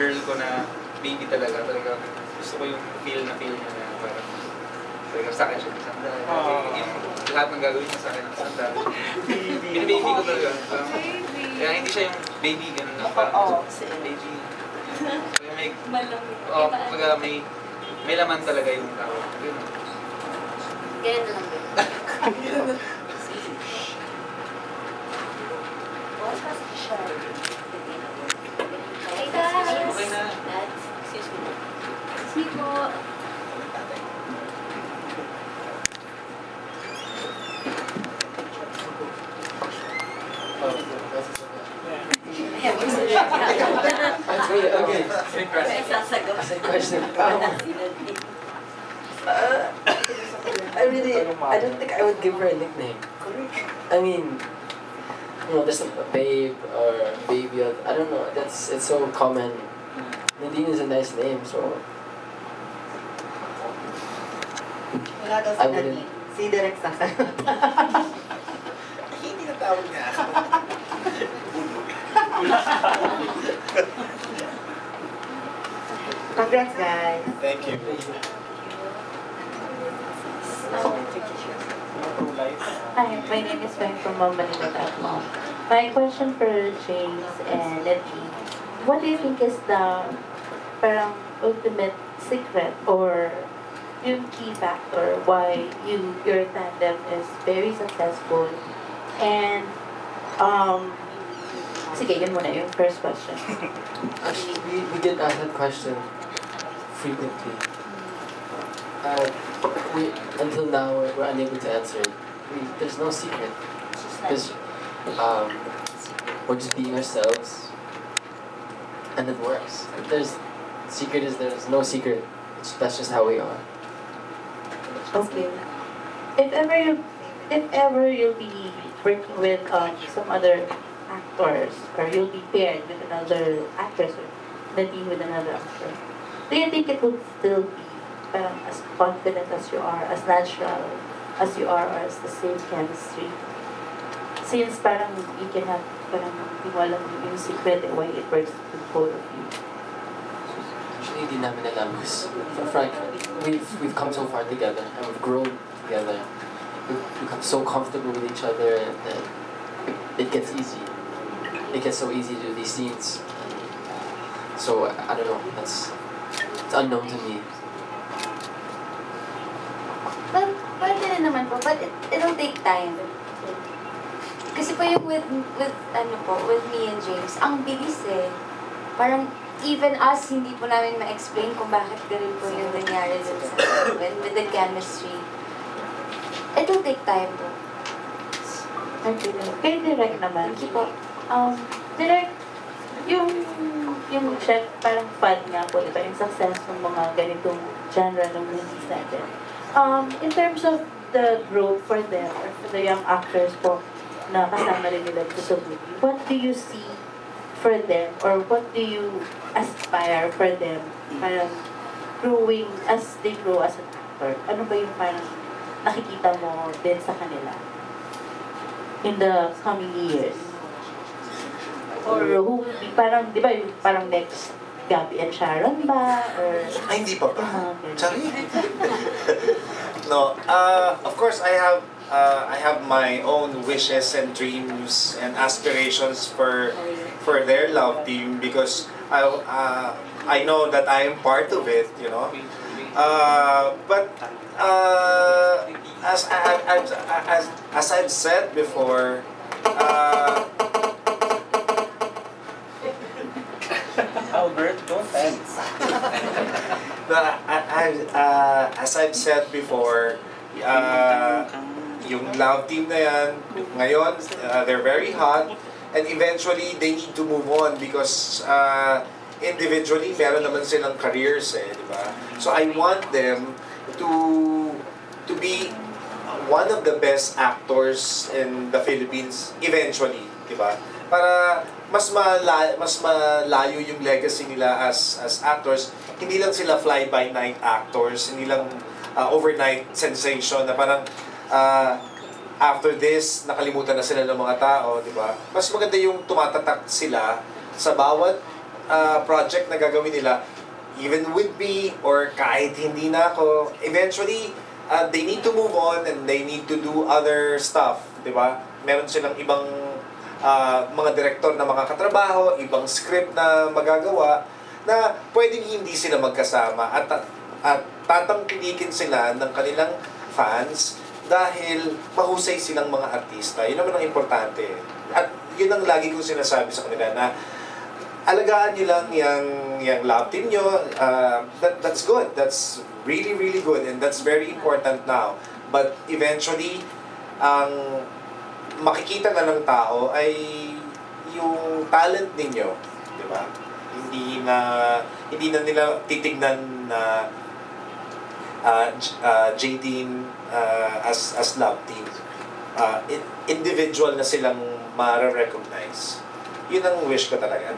girl ko na baby talaga. Gusto ko yung feel niya na parang talaga sa akin siya ng sandal. Yung lahat ng gagawin niya sa akin ng sandal. Binibaby ko talaga. Kaya hindi siya yung baby, ganun lang. Baby. Kaya may laman talaga yung tao. Ganyan na lang din. Hey guys! Okay na. Excuse me. Excuse me po. Okay. Same question. I don't think I would give her a nickname. I mean, just a babe or baby. I don't know. It's so common. Nadine is a nice name, so I wouldn't. Si Derek sasagot. Hindi na tawag niya ako. Congrats, guys. Thank you. Hi, my name is Feng from Manila.com. My question for James and Letty, what do you think is the parang ultimate secret or yung key factor why your tandem is very successful? And sige, yun muna yung first question. Actually, we get asked that question frequently. Until now, we're unable to answer it. There's no secret. Because we're just being ourselves, and it works. There's no secret. That's just how we are. Okay. If ever you'll be working with some other actors, or you'll be paired with another actress, or Nadine with another actor, do you think it would still be as confident as you are, as natural as you are, or as the same chemistry? Since parang you can have di mo alam yung secret and why it works with both of you. Actually, hindi namin alam because, frankly, we've come so far together and we've grown together. We've become so comfortable with each other that it gets easy. It gets so easy to do these scenes. So I don't know. It's unknown to me. Well, pwede rin naman po, but it'll take time. Kasi po yung with me and James, ang bilis eh. Parang even us, hindi po namin ma-explain kung bakit ganun po yung nangyari dun sa with the chemistry. It'll take time po. Okay, kay Direk naman. Thank you po. Direk, yung chef, parang fan nga po, diba? Yung success ng mga ganitong genre ng movies natin. In terms of the growth for them, or for the young actors po, na kasama rin nila sa movie, what do you see for them, or what do you aspire for them, parang growing as they grow as an actor? Ano ba yung parang nakikita mo din sa kanila in the coming years? Or who will be, parang, di ba, yung parang next Gabby and Sharon ba? Or Ay, hindi pa ba? okay. Sorry? No, of course I have my own wishes and dreams and aspirations for their love team because I know that I am part of it, you know. But as I've said before, Albert, don't dance. As I've said before, yung love team na yan, ngayon, they're very hot, and eventually, they need to move on because individually, meron naman silang careers eh, di ba? So I want them to be one of the best actors in the Philippines eventually, di ba? Para mas malayo yung legacy nila as actors. Hindi lang sila fly-by-night actors, hindi lang overnight sensation na parang after this, nakalimutan na sila ng mga tao, di ba? Mas maganda yung tumatatak sila sa bawat project na gagawin nila, even with me or kahit hindi na ako, eventually, they need to move on and they need to do other stuff, di ba? Meron silang ibang mga direktor na makakatrabaho, ibang script na magagawa, na pwedeng hindi sila magkasama at tatangkilikin sila ng kanilang fans dahil mahusay silang mga artista. Yun naman ang importante. At yun ang lagi kong sinasabi sa kanila na alagaan nyo lang yung love team nyo. That's good. That's really, really good. And that's very important now. But eventually, ang makikita na ng tao ay yung talent ninyo. Di ba? Hindi na nila titignan na J-Team as love team. Individual na silang ma-recognize. Yun ang wish ko talaga.